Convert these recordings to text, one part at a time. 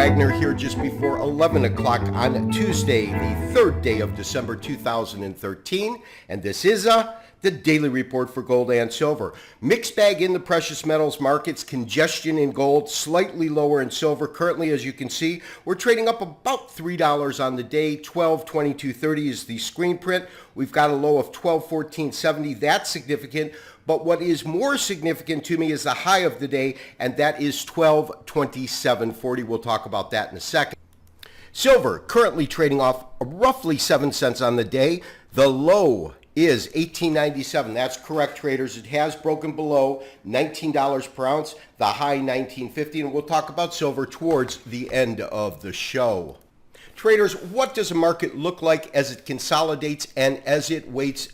Wagner here just before 11 o'clock on Tuesday, the 3rd day of December 2013, and this is the daily report for gold and silver. Mixed bag in the precious metals markets, congestion in gold, slightly lower in silver. Currently, as you can see, we're trading up about $3 on the day. 12.2230 is the screen print. We've got a low of 12.1470. That's significant. But what is more significant to me is the high of the day, and that is 12.2740. We'll talk about that in a second. Silver currently trading off roughly 7 cents on the day. The low is $18.97. That's correct, traders. It has broken below $19 per ounce, the high $19.50, and we'll talk about silver towards the end of the show. Traders, what does a market look like as it consolidates and as it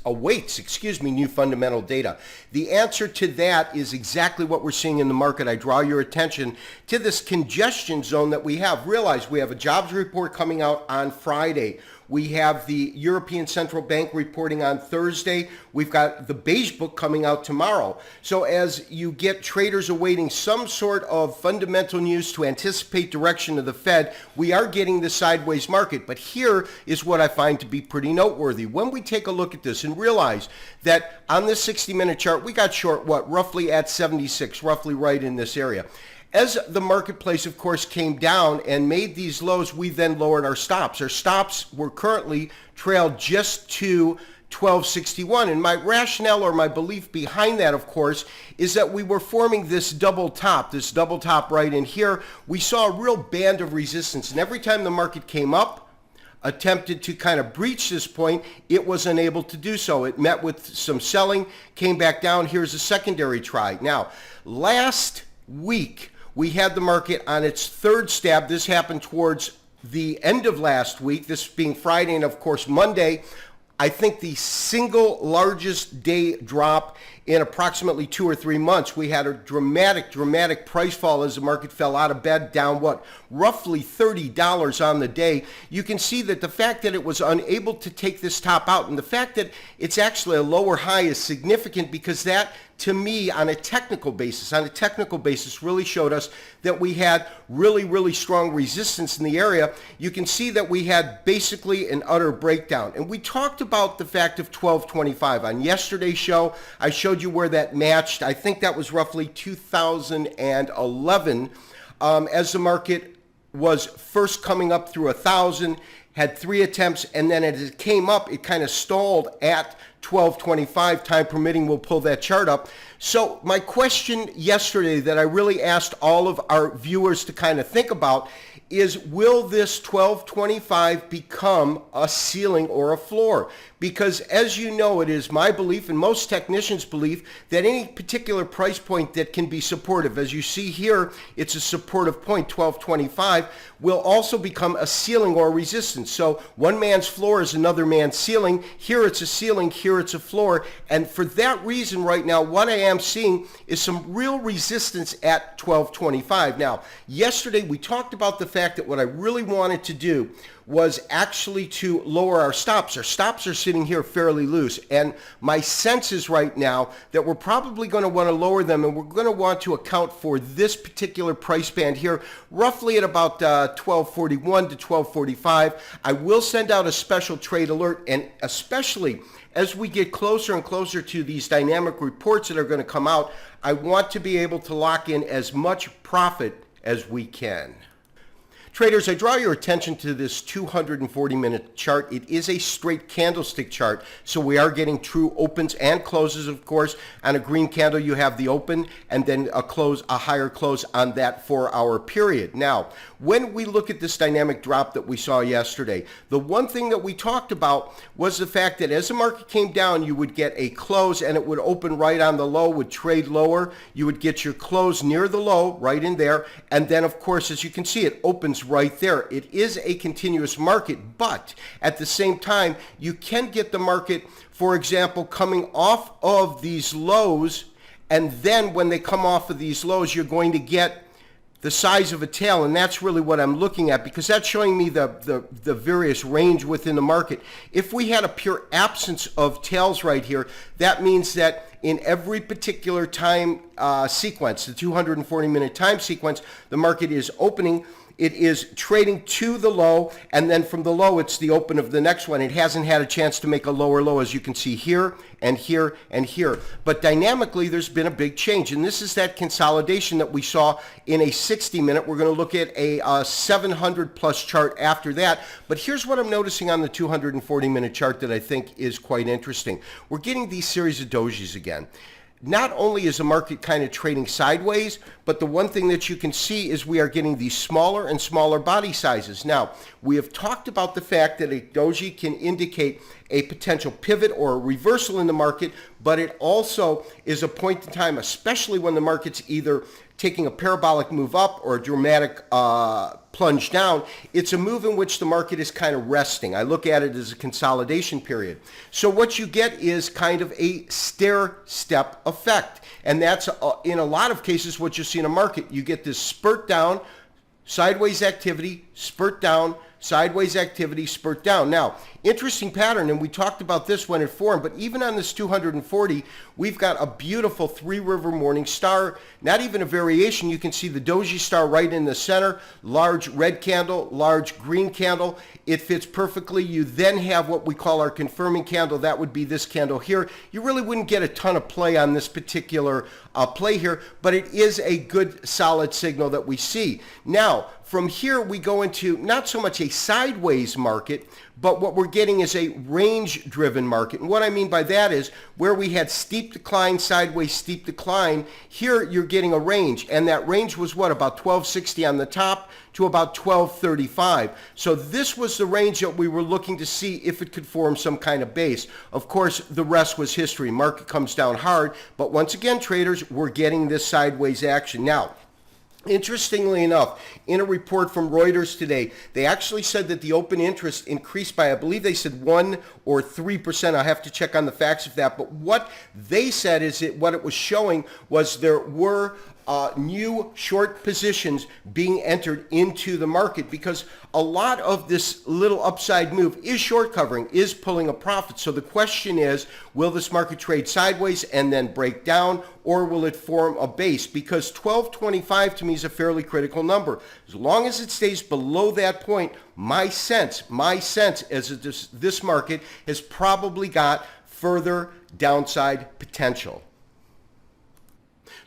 awaits new fundamental data? The answer to that is exactly what we're seeing in the market. I draw your attention to this congestion zone that we have. Realize we have a jobs report coming out on Friday. We have the European Central Bank reporting on Thursday. We've got the Beige Book coming out tomorrow. So as you get traders awaiting some sort of fundamental news to anticipate direction of the Fed, we are getting the sideways market. But here is what I find to be pretty noteworthy. When we take a look at this and realize that on this 60-minute chart, we got short, roughly at 76, roughly right in this area. As the marketplace, of course, came down and made these lows, we then lowered our stops. Our stops were currently trailed just to 1261. And my rationale or my belief behind that, of course, is that we were forming this double top right in here. We saw a real band of resistance. And every time the market came up, attempted to kind of breach this point, it was unable to do so. It met with some selling, came back down. Here's a secondary try. Now, last week, we had the market on its third stab. This happened towards the end of last week, this being Friday and, of course, Monday. I think the single largest day drop in approximately 2 or 3 months. We had a dramatic price fall as the market fell out of bed, down roughly $30 on the day. You can see that the fact that it was unable to take this top out and the fact that it's actually a lower high is significant, because that, to me, on a technical basis, really showed us that we had really strong resistance in the area. You can see that we had basically an utter breakdown. And we talked about the fact of 1225. On yesterday's show, I showed you where that matched. I think that was roughly 2011, as the market was first coming up through 1,000, had 3 attempts, and then as it came up, it kind of stalled at 1225. Time permitting, we'll pull that chart up. So my question yesterday that I really asked all of our viewers to kind of think about is, will this 1225 become a ceiling or a floor? Because as you know, it is my belief and most technicians' belief that any particular price point that can be supportive, as you see here, it's a supportive point, 1225, will also become a ceiling or resistance. So one man's floor is another man's ceiling. Here it's a ceiling, here it's a floor. And for that reason right now, what I am seeing is some real resistance at 1225. Now, yesterday we talked about the fact that what I really wanted to do was actually to lower our stops. Our stops are sitting here fairly loose, and my sense is right now that we're probably going to want to lower them, and we're going to want to account for this particular price band here, roughly at about 1241 to 1245. I will send out a special trade alert, and especially as we get closer and closer to these dynamic reports that are going to come out, I want to be able to lock in as much profit as we can. Traders, I draw your attention to this 240-minute chart. It is a straight candlestick chart, so we are getting true opens and closes, of course. On a green candle, you have the open and then a higher close on that 4-hour period. Now, when we look at this dynamic drop that we saw yesterday, the one thing that we talked about was the fact that as the market came down, you would get a close and it would open right on the low, would trade lower. You would get your close near the low, right in there. And then, of course, as you can see, it opens right there. It is a continuous market, but at the same time, you can get the market, for example, coming off of these lows, and then when they come off of these lows, you're going to get the size of a tail, and that's really what I'm looking at, because that's showing me the various range within the market. If we had a pure absence of tails right here, that means that in every particular time sequence, the 240-minute time sequence, the market is opening it is trading to the low, and then from the low, it's the open of the next one. It hasn't had a chance to make a lower low, as you can see here and here and here. But dynamically, there's been a big change, and this is that consolidation that we saw in a 60-minute. We're going to look at a 700-plus chart after that. But here's what I'm noticing on the 240-minute chart that I think is quite interesting. We're getting these series of dojis again. Not only is the market kind of trading sideways, but the one thing that you can see is we are getting these smaller and smaller body sizes. Now, we have talked about the fact that a doji can indicate a potential pivot or a reversal in the market, but it also is a point in time, especially when the market's either taking a parabolic move up or a dramatic plunge down. It's a move in which the market is kind of resting. I look at it as a consolidation period. So what you get is kind of a stair-step effect. And that's, in a lot of cases, what you see in a market. You get this spurt down, sideways activity, spurt down, sideways activity, spurt down. Now, interesting pattern, and we talked about this when it formed, but even on this 240, we've got a beautiful three-river morning star, not even a variation. You can see the doji star right in the center, large red candle, large green candle. It fits perfectly. You then have what we call our confirming candle. That would be this candle here. You really wouldn't get a ton of play on this particular play here, but it is a good solid signal that we see. Now, from here, we go into not so much a sideways market, but what we're getting is a range-driven market. And what I mean by that is where we had steep decline, sideways steep decline, here you're getting a range. And that range was what, about 1260 on the top to about 1235. So this was the range that we were looking to see if it could form some kind of base. Of course, the rest was history. Market comes down hard, but once again, traders, we're getting this sideways action. Now, interestingly enough, in a report from Reuters today, they actually said that the open interest increased by, I believe they said 1 or 3%. I have to check on the facts of that. But what they said is that what it was showing was there were new short positions being entered into the market, because a lot of this little upside move is short covering, is pulling a profit. So the question is, will this market trade sideways and then break down, or will it form a base? Because 1225 to me is a fairly critical number. As long as it stays below that point, my sense is this market has probably got further downside potential.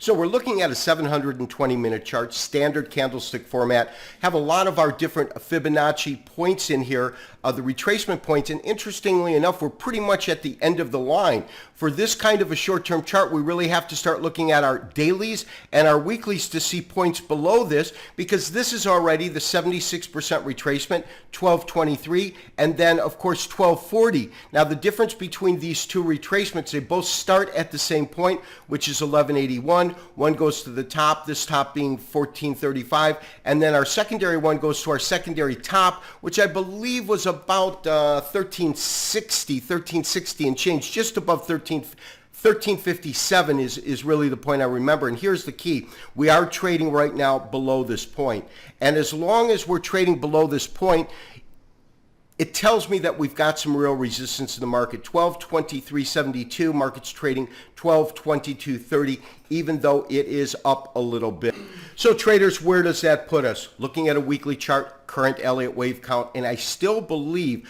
So we're looking at a 720-minute chart, standard candlestick format, have a lot of our different Fibonacci points in here, the retracement points, and interestingly enough, we're pretty much at the end of the line. For this kind of a short-term chart, we really have to start looking at our dailies and our weeklies to see points below this, because this is already the 76% retracement, 1223, and then, of course, 1240. Now, the difference between these two retracements, they both start at the same point, which is 1181. One goes to the top, this top being 1435, and then our secondary one goes to our secondary top, which I believe was about 1360 and change, just above 1357 is really the point I remember. And here's the key. We are trading right now below this point. And as long as we're trading below this point, it tells me that we've got some real resistance in the market. 1223.72, market's trading 1222.30, even though it is up a little bit. So traders, where does that put us? Looking at a weekly chart, current Elliott wave count, and I still believe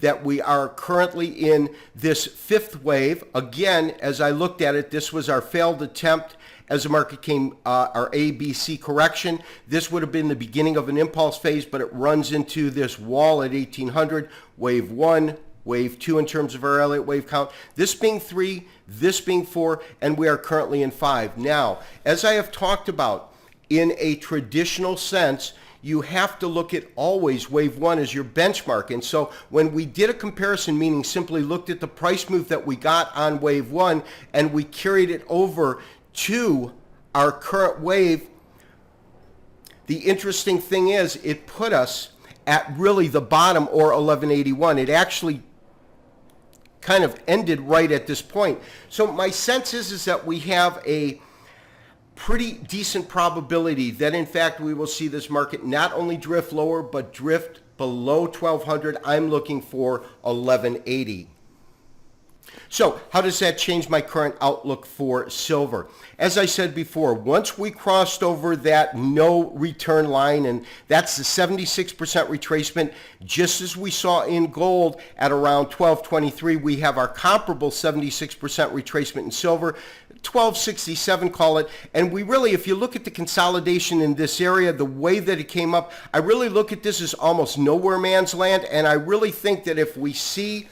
that we are currently in this fifth wave. Again, as I looked at it, this was our failed attempt as the market came, our ABC correction. This would have been the beginning of an impulse phase, but it runs into this wall at 1800, wave 1, wave 2 in terms of our Elliott wave count, this being 3, this being 4, and we are currently in 5. Now, as I have talked about, in a traditional sense, you have to look at always wave 1 as your benchmark. And so when we did a comparison, meaning simply looked at the price move that we got on wave 1 and we carried it over to our current wave, the interesting thing is it put us at really the bottom, or 1181. It actually kind of ended right at this point. So my sense is that we have a pretty decent probability that in fact we will see this market not only drift lower but drift below 1200. I'm looking for 1180. So how does that change my current outlook for silver? As I said before, once we crossed over that no return line, and that's the 76% retracement, just as we saw in gold at around 1223, we have our comparable 76% retracement in silver, 1267 call it. And we really, if you look at the consolidation in this area, the way that it came up, I really look at this as almost nowhere man's land. And I really think that if we see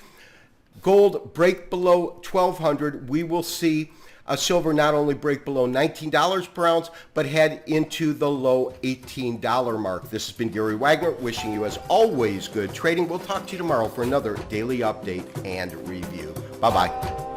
gold break below 1200, we will see silver not only break below $19 per ounce, but head into the low $18 mark. This has been Gary Wagner, wishing you, as always, good trading. We'll talk to you tomorrow for another daily update and review. Bye-bye.